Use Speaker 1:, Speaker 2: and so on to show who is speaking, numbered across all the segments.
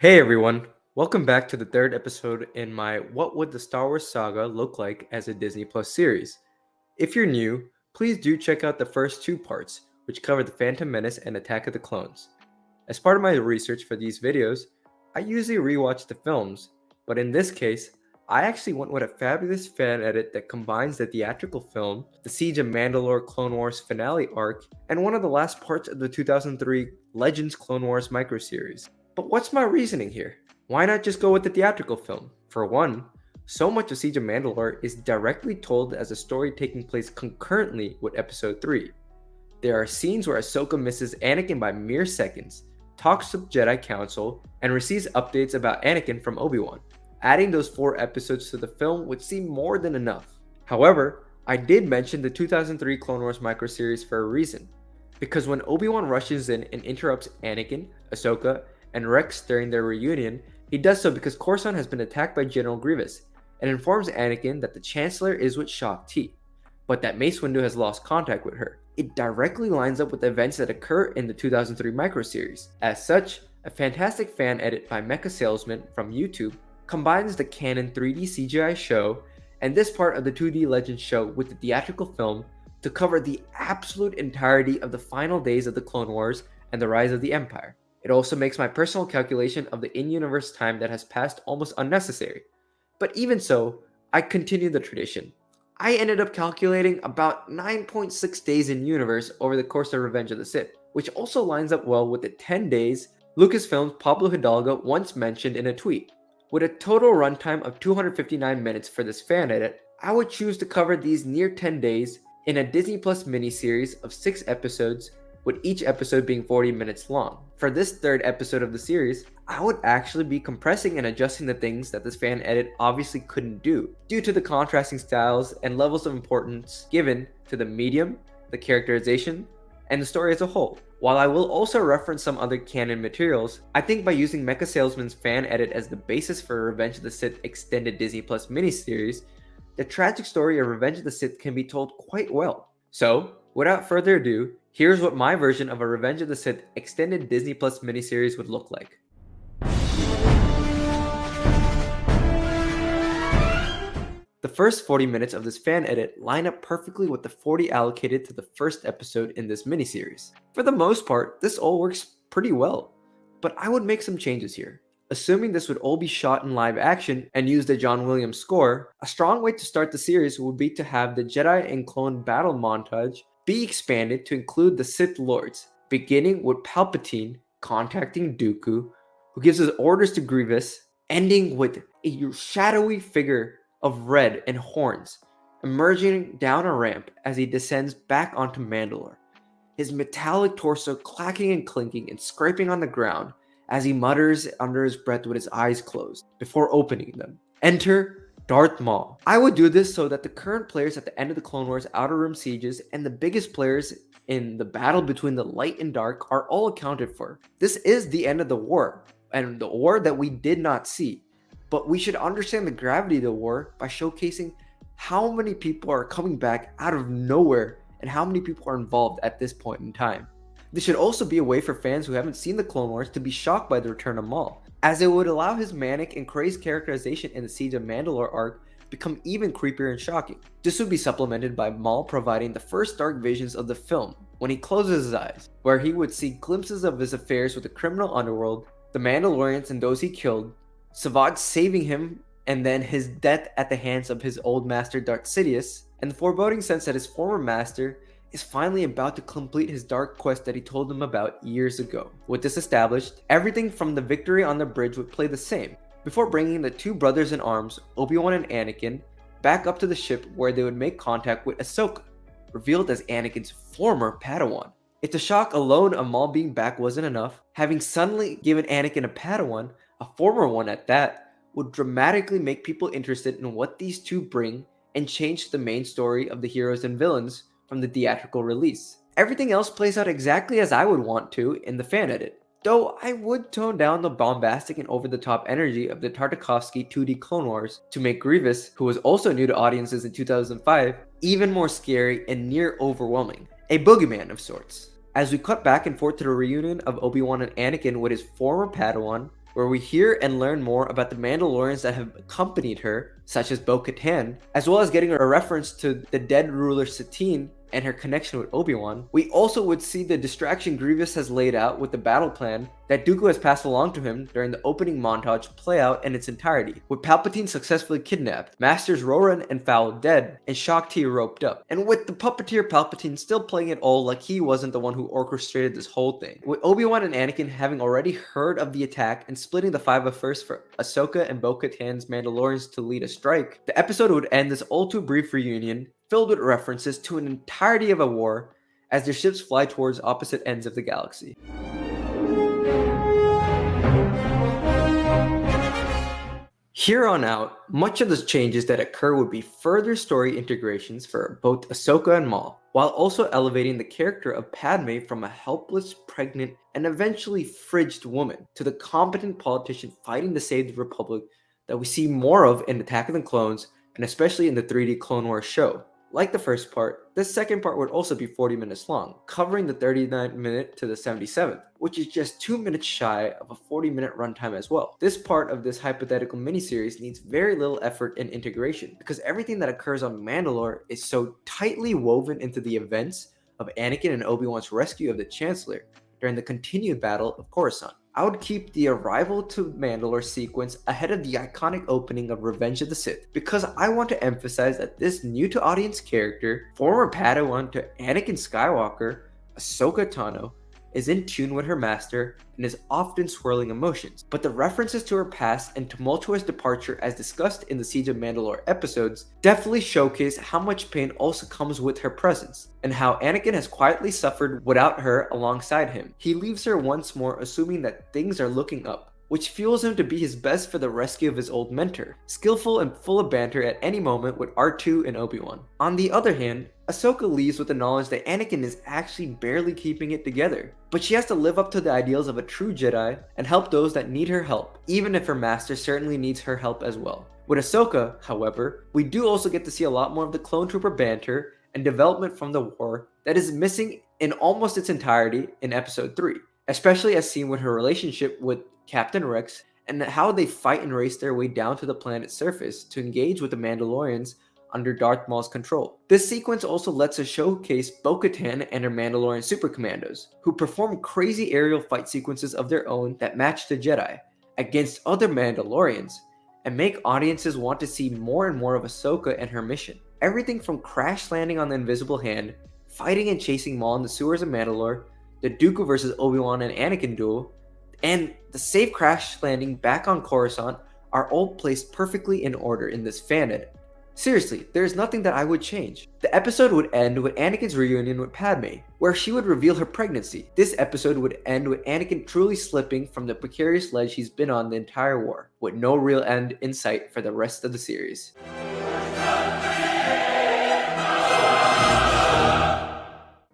Speaker 1: Hey everyone, welcome back to the third episode in my What Would the Star Wars Saga Look Like as a Disney Plus series. If you're new, please do check out the first two parts, which cover The Phantom Menace and Attack of the Clones. As part of my research for these videos, I usually rewatch the films, but in this case, I actually went with a fabulous fan edit that combines the theatrical film, the Siege of Mandalore Clone Wars finale arc, and one of the last parts of the 2003 Legends Clone Wars microseries. But what's my reasoning here? Why not just go with the theatrical film? For one, so much of Siege of Mandalore is directly told as a story taking place concurrently with Episode 3. There are scenes where Ahsoka misses Anakin by mere seconds, talks to the Jedi Council, and receives updates about Anakin from Obi-Wan. Adding those 4 episodes to the film would seem more than enough. However, I did mention the 2003 Clone Wars microseries for a reason. Because when Obi-Wan rushes in and interrupts Anakin, Ahsoka, and Rex during their reunion, he does so because Coruscant has been attacked by General Grievous, and informs Anakin that the Chancellor is with Shaak Ti, but that Mace Windu has lost contact with her. It directly lines up with the events that occur in the 2003 microseries. As such, a fantastic fan edit by Mecha Salesman from YouTube combines the canon 3D CGI show and this part of the 2D Legends show with the theatrical film to cover the absolute entirety of the final days of the Clone Wars and the rise of the Empire. It also makes my personal calculation of the in-universe time that has passed almost unnecessary. But even so, I continue the tradition. I ended up calculating about 9.6 days in universe over the course of Revenge of the Sith, which also lines up well with the 10 days Lucasfilm's Pablo Hidalgo once mentioned in a tweet. With a total runtime of 259 minutes for this fan edit, I would choose to cover these near 10 days in a Disney Plus miniseries of 6 episodes, with each episode being 40 minutes long. For this third episode of the series, I would actually be compressing and adjusting the things that this fan edit obviously couldn't do, due to the contrasting styles and levels of importance given to the medium, the characterization, and the story as a whole. While I will also reference some other canon materials, I think by using Mecha Salesman's fan edit as the basis for Revenge of the Sith extended Disney Plus miniseries, the tragic story of Revenge of the Sith can be told quite well. So, without further ado, here's what my version of a Revenge of the Sith extended Disney Plus miniseries would look like. The first 40 minutes of this fan edit line up perfectly with the 40 allocated to the first episode in this miniseries. For the most part, this all works pretty well, but I would make some changes here. Assuming this would all be shot in live action and use the John Williams score, a strong way to start the series would be to have the Jedi and clone battle montage be expanded to include the Sith Lords, beginning with Palpatine contacting Dooku, who gives his orders to Grievous, ending with a shadowy figure of red and horns emerging down a ramp as he descends back onto Mandalore, his metallic torso clacking and clinking and scraping on the ground as he mutters under his breath with his eyes closed before opening them. Enter Darth Maul. I would do this so that the current players at the end of the Clone Wars Outer Rim Sieges and the biggest players in the battle between the light and dark are all accounted for. This is the end of the war, and the war that we did not see. But we should understand the gravity of the war by showcasing how many people are coming back out of nowhere and how many people are involved at this point in time. This should also be a way for fans who haven't seen the Clone Wars to be shocked by the return of Maul, as it would allow his manic and crazed characterization in the Siege of Mandalore arc become even creepier and shocking. This would be supplemented by Maul providing the first dark visions of the film when he closes his eyes, where he would see glimpses of his affairs with the criminal underworld, the Mandalorians and those he killed, Savage saving him, and then his death at the hands of his old master Darth Sidious, and the foreboding sense that his former master is finally about to complete his dark quest that he told him about years ago. With this established, everything from the victory on the bridge would play the same, before bringing the two brothers in arms, Obi-Wan and Anakin, back up to the ship where they would make contact with Ahsoka, revealed as Anakin's former Padawan. If the shock alone of Maul being back wasn't enough, having suddenly given Anakin a Padawan, a former one at that, would dramatically make people interested in what these two bring and change the main story of the heroes and villains from the theatrical release. Everything else plays out exactly as I would want to in the fan edit, though I would tone down the bombastic and over-the-top energy of the Tartakovsky 2D Clone Wars to make Grievous, who was also new to audiences in 2005, even more scary and near overwhelming, a boogeyman of sorts. As we cut back and forth to the reunion of Obi-Wan and Anakin with his former Padawan, where we hear and learn more about the Mandalorians that have accompanied her, such as Bo-Katan, as well as getting a reference to the dead ruler Satine and her connection with Obi-Wan. We also would see the distraction Grievous has laid out with the battle plan that Dooku has passed along to him during the opening montage play out in its entirety, with Palpatine successfully kidnapped, Masters Roran and Fowl dead, and Shaak Ti roped up, and with the puppeteer Palpatine still playing it all like he wasn't the one who orchestrated this whole thing. With Obi-Wan and Anakin having already heard of the attack and splitting the 501st for Ahsoka and Bo-Katan's Mandalorians to lead a strike, the episode would end this all too brief reunion filled with references to an entirety of a war as their ships fly towards opposite ends of the galaxy. Here on out, much of the changes that occur would be further story integrations for both Ahsoka and Maul, while also elevating the character of Padme from a helpless, pregnant, and eventually fridged woman to the competent politician fighting to save the Republic that we see more of in Attack of the Clones and especially in the 3D Clone Wars show. Like the first part, this second part would also be 40 minutes long, covering the 39th minute to the 77th, which is just 2 minutes shy of a 40-minute runtime as well. This part of this hypothetical miniseries needs very little effort and integration, because everything that occurs on Mandalore is so tightly woven into the events of Anakin and Obi-Wan's rescue of the Chancellor during the continued battle of Coruscant. I would keep the arrival to Mandalore sequence ahead of the iconic opening of Revenge of the Sith, because I want to emphasize that this new-to-audience character, former Padawan to Anakin Skywalker, Ahsoka Tano, is in tune with her master and is often swirling emotions. But the references to her past and tumultuous departure as discussed in the Siege of Mandalore episodes definitely showcase how much pain also comes with her presence, and how Anakin has quietly suffered without her alongside him. He leaves her once more assuming that things are looking up, which fuels him to be his best for the rescue of his old mentor, skillful and full of banter at any moment with R2 and Obi-Wan. On the other hand, Ahsoka leaves with the knowledge that Anakin is actually barely keeping it together, but she has to live up to the ideals of a true Jedi and help those that need her help, even if her master certainly needs her help as well. With Ahsoka, however, we do also get to see a lot more of the clone trooper banter and development from the war that is missing in almost its entirety in episode 3, especially as seen with her relationship with Captain Rex and how they fight and race their way down to the planet's surface to engage with the Mandalorians under Darth Maul's control. This sequence also lets us showcase Bo-Katan and her Mandalorian super commandos, who perform crazy aerial fight sequences of their own that match the Jedi against other Mandalorians, and make audiences want to see more and more of Ahsoka and her mission. Everything from crash landing on the Invisible Hand, fighting and chasing Maul in the sewers of Mandalore, the Dooku vs. Obi-Wan and Anakin duel, and the safe crash landing back on Coruscant are all placed perfectly in order in this fan edit. Seriously, there is nothing that I would change. The episode would end with Anakin's reunion with Padme, where she would reveal her pregnancy. This episode would end with Anakin truly slipping from the precarious ledge he's been on the entire war, with no real end in sight for the rest of the series.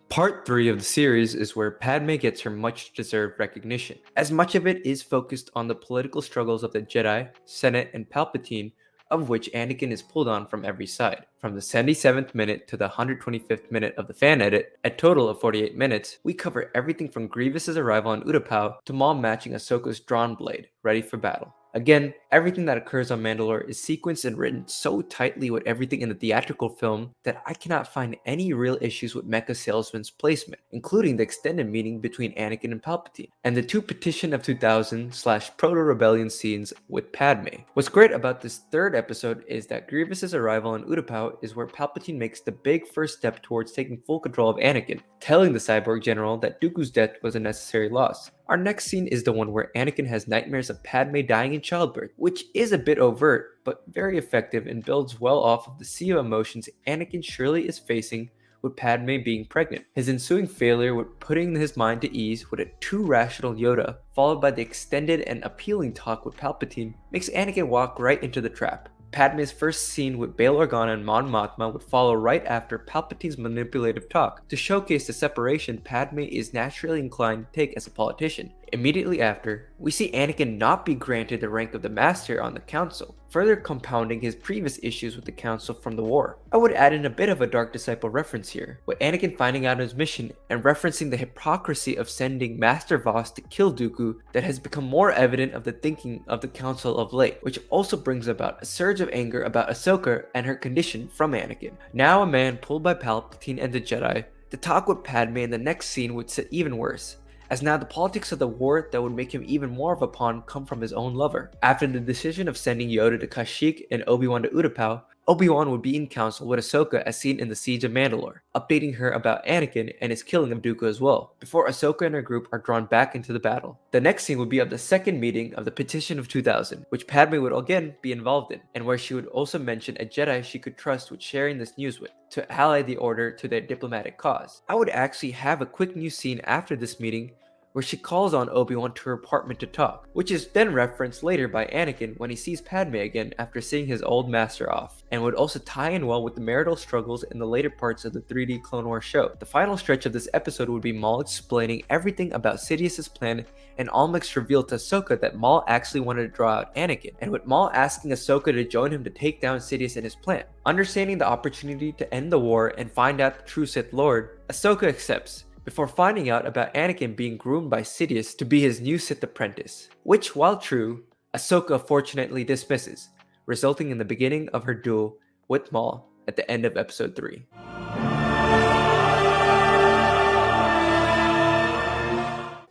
Speaker 1: Part 3 of the series is where Padme gets her much-deserved recognition, as much of it is focused on the political struggles of the Jedi, Senate, and Palpatine, of which Anakin is pulled on from every side. From the 77th minute to the 125th minute of the fan edit, a total of 48 minutes, we cover everything from Grievous's arrival on Utapau to Maul matching Ahsoka's drawn blade, ready for battle. Again, everything that occurs on Mandalore is sequenced and written so tightly with everything in the theatrical film that I cannot find any real issues with Mecha Salesman's placement, including the extended meeting between Anakin and Palpatine, and the two Petition of 2000 / Proto-Rebellion scenes with Padme. What's great about this third episode is that Grievous's arrival on Utapau is where Palpatine makes the big first step towards taking full control of Anakin, telling the cyborg general that Dooku's death was a necessary loss. Our next scene is the one where Anakin has nightmares of Padme dying in childbirth, which is a bit overt, but very effective and builds well off of the sea of emotions Anakin surely is facing with Padme being pregnant. His ensuing failure with putting his mind to ease with a too rational Yoda, followed by the extended and appealing talk with Palpatine, makes Anakin walk right into the trap. Padme's first scene with Bail Organa and Mon Mothma would follow right after Palpatine's manipulative talk to showcase the separation Padme is naturally inclined to take as a politician. Immediately after, we see Anakin not be granted the rank of the Master on the Council, further compounding his previous issues with the Council from the war. I would add in a bit of a Dark Disciple reference here, with Anakin finding out his mission and referencing the hypocrisy of sending Master Voss to kill Dooku that has become more evident of the thinking of the Council of late, which also brings about a surge of anger about Ahsoka and her condition from Anakin. Now a man pulled by Palpatine and the Jedi, the talk with Padme in the next scene would sit even worse, as now the politics of the war that would make him even more of a pawn come from his own lover. After the decision of sending Yoda to Kashyyyk and Obi-Wan to Utapau, Obi-Wan would be in council with Ahsoka as seen in the Siege of Mandalore, updating her about Anakin and his killing of Dooku as well, before Ahsoka and her group are drawn back into the battle. The next scene would be of the second meeting of the Petition of 2000, which Padme would again be involved in, and where she would also mention a Jedi she could trust with sharing this news with, to ally the Order to their diplomatic cause. I would actually have a quick news scene after this meeting where she calls on Obi-Wan to her apartment to talk, which is then referenced later by Anakin when he sees Padme again after seeing his old master off, and would also tie in well with the marital struggles in the later parts of the 3D Clone Wars show. The final stretch of this episode would be Maul explaining everything about Sidious's plan, and Almec's reveal to Ahsoka that Maul actually wanted to draw out Anakin, and with Maul asking Ahsoka to join him to take down Sidious and his plan. Understanding the opportunity to end the war and find out the true Sith Lord, Ahsoka accepts, before finding out about Anakin being groomed by Sidious to be his new Sith apprentice, which, while true, Ahsoka fortunately dismisses, resulting in the beginning of her duel with Maul at the end of episode 3.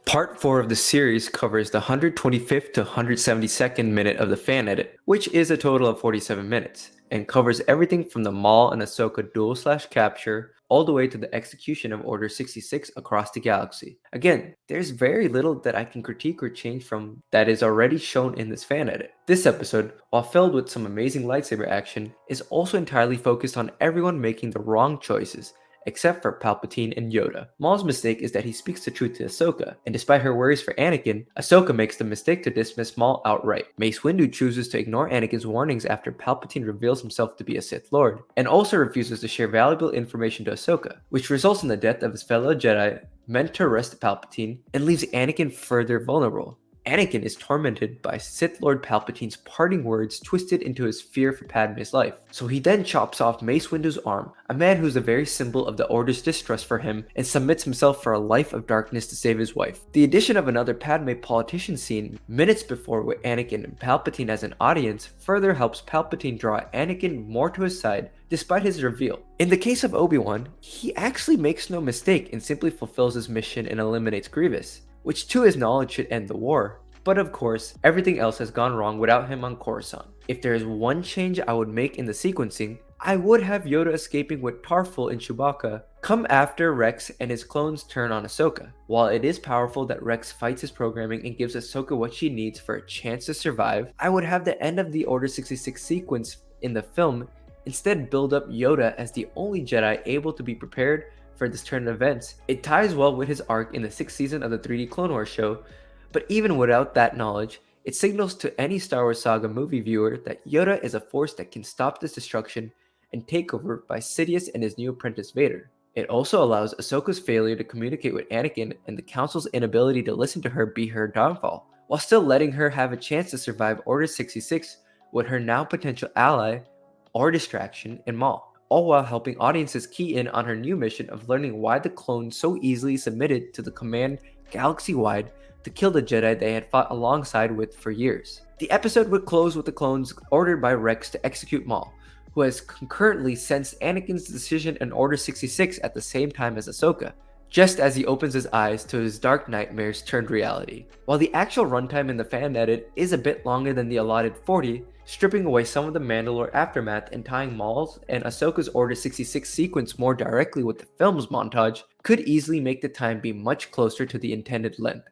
Speaker 1: Part 4 of the series covers the 125th to 172nd minute of the fan edit, which is a total of 47 minutes, and covers everything from the Maul and Ahsoka duel/capture all the way to the execution of Order 66 across the galaxy. Again, there's very little that I can critique or change from that is already shown in this fan edit. This episode, while filled with some amazing lightsaber action, is also entirely focused on everyone making the wrong choices, except for Palpatine and Yoda. Maul's mistake is that he speaks the truth to Ahsoka, and despite her worries for Anakin, Ahsoka makes the mistake to dismiss Maul outright. Mace Windu chooses to ignore Anakin's warnings after Palpatine reveals himself to be a Sith Lord, and also refuses to share valuable information to Ahsoka, which results in the death of his fellow Jedi meant to arrest Palpatine, and leaves Anakin further vulnerable. Anakin is tormented by Sith Lord Palpatine's parting words twisted into his fear for Padme's life. So he then chops off Mace Windu's arm, a man who's a very symbol of the Order's distrust for him, and submits himself for a life of darkness to save his wife. The addition of another Padme politician scene minutes before with Anakin and Palpatine as an audience further helps Palpatine draw Anakin more to his side despite his reveal. In the case of Obi-Wan, he actually makes no mistake and simply fulfills his mission and eliminates Grievous, which to his knowledge should end the war. But of course, everything else has gone wrong without him on Coruscant. If there is one change I would make in the sequencing, I would have Yoda escaping with Tarful and Chewbacca come after Rex and his clones turn on Ahsoka. While it is powerful that Rex fights his programming and gives Ahsoka what she needs for a chance to survive, I would have the end of the Order 66 sequence in the film instead build up Yoda as the only Jedi able to be prepared for this turn of events. It ties well with his arc in the 6th season of the 3D Clone Wars show, but even without that knowledge, it signals to any Star Wars Saga movie viewer that Yoda is a force that can stop this destruction and takeover by Sidious and his new apprentice Vader. It also allows Ahsoka's failure to communicate with Anakin and the Council's inability to listen to her be her downfall, while still letting her have a chance to survive Order 66 with her now potential ally or distraction in Maul, all while helping audiences key in on her new mission of learning why the clones so easily submitted to the command galaxy-wide to kill the Jedi they had fought alongside with for years. The episode would close with the clones ordered by Rex to execute Maul, who has concurrently sensed Anakin's decision in Order 66 at the same time as Ahsoka, just as he opens his eyes to his dark nightmares turned reality. While the actual runtime in the fan edit is a bit longer than the allotted 40, stripping away some of the Mandalore aftermath and tying Maul's and Ahsoka's Order 66 sequence more directly with the film's montage could easily make the time be much closer to the intended length.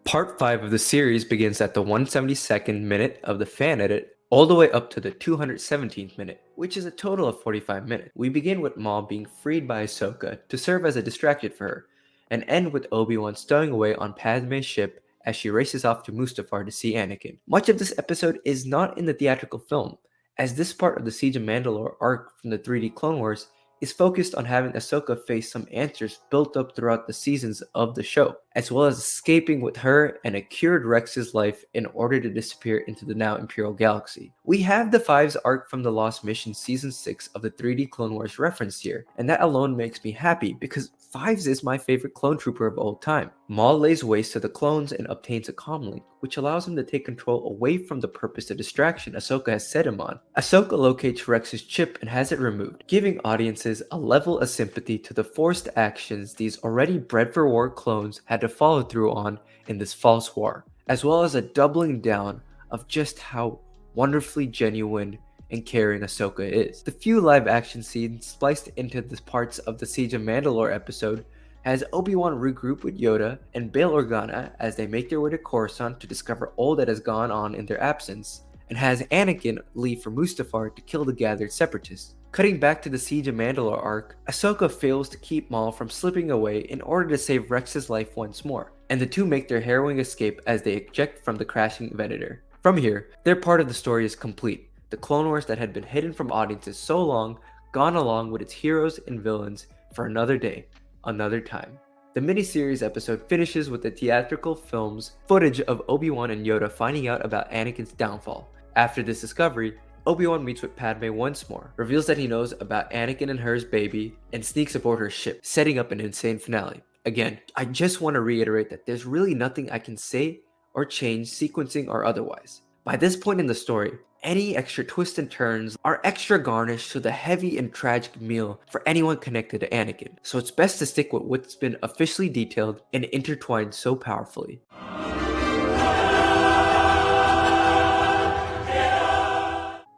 Speaker 1: Part 5 of the series begins at the 172nd minute of the fan edit all the way up to the 217th minute, which is a total of 45 minutes. We begin with Maul being freed by Ahsoka to serve as a distraction for her, and end with Obi-Wan stowing away on Padme's ship as she races off to Mustafar to see Anakin. Much of this episode is not in the theatrical film, as this part of the Siege of Mandalore arc from the 3D Clone Wars is focused on having Ahsoka face some answers built up throughout the seasons of the show, as well as escaping with her and a cured Rex's life in order to disappear into the now Imperial Galaxy. We have the Fives arc from the Lost Mission Season 6 of the 3D Clone Wars referenced here, and that alone makes me happy because Fives is my favorite clone trooper of all time. Maul lays waste to the clones and obtains a comlink, which allows him to take control away from the purpose of distraction Ahsoka has set him on. Ahsoka locates Rex's chip and has it removed, giving audiences a level of sympathy to the forced actions these already bred for war clones had to follow through on in this false war, as well as a doubling down of just how wonderfully genuine and caring Ahsoka is. The few live action scenes spliced into the parts of the Siege of Mandalore episode has Obi-Wan regroup with Yoda and Bail Organa as they make their way to Coruscant to discover all that has gone on in their absence, and has Anakin leave for Mustafar to kill the gathered separatists. Cutting back to the Siege of Mandalore arc, Ahsoka fails to keep Maul from slipping away in order to save Rex's life once more, and the two make their harrowing escape as they eject from the crashing Venator. From here, their part of the story is complete. The Clone Wars that had been hidden from audiences so long, gone along with its heroes and villains for another day, another time. The miniseries episode finishes with the theatrical film's footage of Obi-Wan and Yoda finding out about Anakin's downfall. After this discovery, Obi-Wan meets with Padme once more, reveals that he knows about Anakin and her's baby, and sneaks aboard her ship, setting up an insane finale. Again, I just want to reiterate that there's really nothing I can say or change, sequencing or otherwise. By this point in the story, any extra twists and turns are extra garnish to the heavy and tragic meal for anyone connected to Anakin, so it's best to stick with what's been officially detailed and intertwined so powerfully.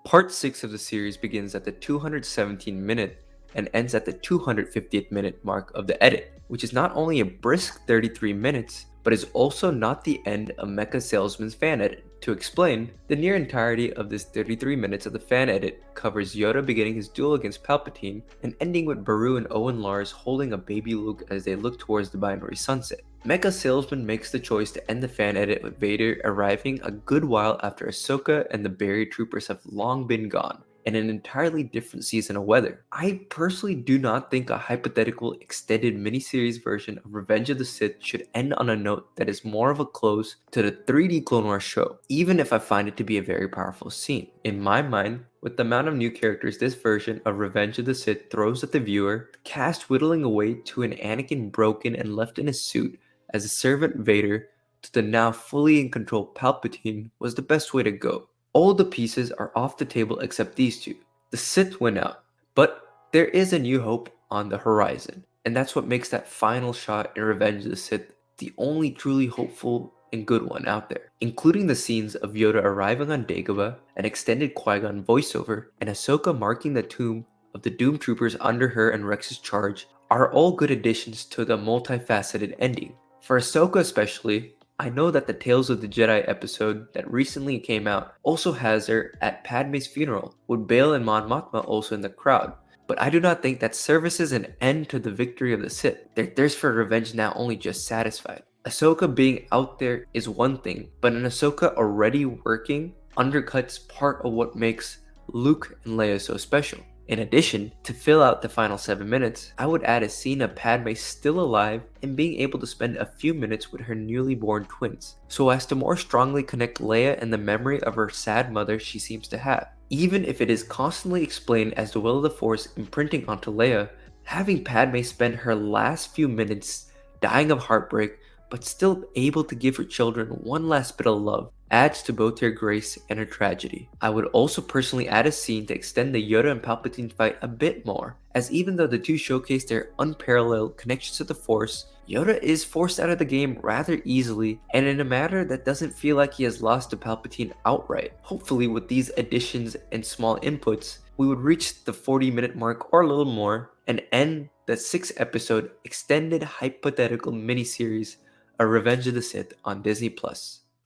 Speaker 1: Part 6 of the series begins at the 217th minute and ends at the 250th minute mark of the edit, which is not only a brisk 33 minutes, but is also not the end of Mecha Salesman's fan edit. To explain, the near entirety of this 33 minutes of the fan edit covers Yoda beginning his duel against Palpatine and ending with Beru and Owen Lars holding a baby Luke as they look towards the binary sunset. Mecha Salesman makes the choice to end the fan edit with Vader arriving a good while after Ahsoka and the Barrier Troopers have long been gone, in an entirely different season of weather. I personally do not think a hypothetical extended miniseries version of Revenge of the Sith should end on a note that is more of a close to the 3D Clone Wars show, even if I find it to be a very powerful scene. In my mind, with the amount of new characters this version of Revenge of the Sith throws at the viewer, the cast whittling away to an Anakin broken and left in his suit as a servant Vader to the now fully in control Palpatine was the best way to go. All the pieces are off the table except these two. The Sith went out, but there is a new hope on the horizon, and that's what makes that final shot in Revenge of the Sith the only truly hopeful and good one out there, including the scenes of Yoda arriving on Dagobah, an extended Qui-Gon voiceover, and Ahsoka marking the tomb of the Doom Troopers under her and Rex's charge are all good additions to the multifaceted ending. For Ahsoka especially, I know that the Tales of the Jedi episode that recently came out also has her at Padme's funeral, with Bail and Mon Mothma also in the crowd, but I do not think that services an end to the victory of the Sith. Their thirst for revenge now only just satisfied. Ahsoka being out there is one thing, but an Ahsoka already working undercuts part of what makes Luke and Leia so special. In addition, to fill out the final 7 minutes, I would add a scene of Padme still alive and being able to spend a few minutes with her newly born twins, so as to more strongly connect Leia and the memory of her sad mother she seems to have. Even if it is constantly explained as the will of the Force imprinting onto Leia, having Padme spend her last few minutes dying of heartbreak but still able to give her children one last bit of love adds to both her grace and her tragedy. I would also personally add a scene to extend the Yoda and Palpatine fight a bit more, as even though the two showcase their unparalleled connections to the Force, Yoda is forced out of the game rather easily and in a manner that doesn't feel like he has lost to Palpatine outright. Hopefully with these additions and small inputs, we would reach the 40-minute mark or a little more and end the 6-episode extended hypothetical miniseries of Revenge of the Sith on Disney+.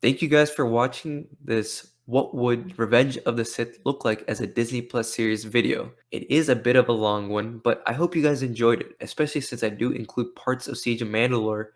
Speaker 1: Thank you guys for watching this What Would Revenge of the Sith Look Like as a Disney Plus series video. It is a bit of a long one, but I hope you guys enjoyed it, especially since I do include parts of Siege of Mandalore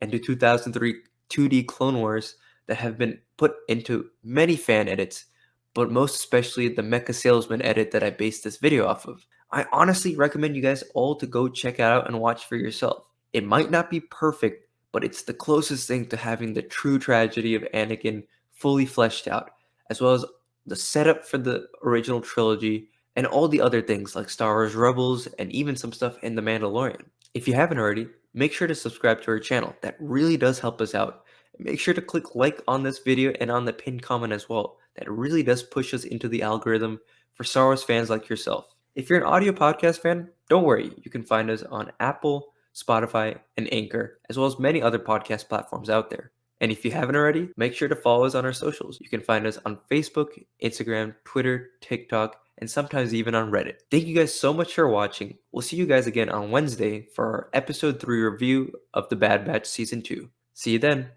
Speaker 1: and the 2003 2D Clone Wars that have been put into many fan edits, but most especially the Mecha Salesman edit that I based this video off of. I honestly recommend you guys all to go check it out and watch for yourself. It might not be perfect, but it's the closest thing to having the true tragedy of Anakin fully fleshed out, as well as the setup for the original trilogy and all the other things like Star Wars Rebels and even some stuff in The Mandalorian. If you haven't already, make sure to subscribe to our channel. That really does help us out. Make sure to click like on this video and on the pinned comment as well. That really does push us into the algorithm for Star Wars fans like yourself. If you're an audio podcast fan, don't worry. You can find us on Apple, Spotify, and Anchor, as well as many other podcast platforms out there. And if you haven't already, make sure to follow us on our socials. You can find us on Facebook, Instagram, Twitter, TikTok, and sometimes even on Reddit. Thank you guys so much for watching. We'll see you guys again on Wednesday for our episode 3 review of The Bad Batch Season 2. See you then.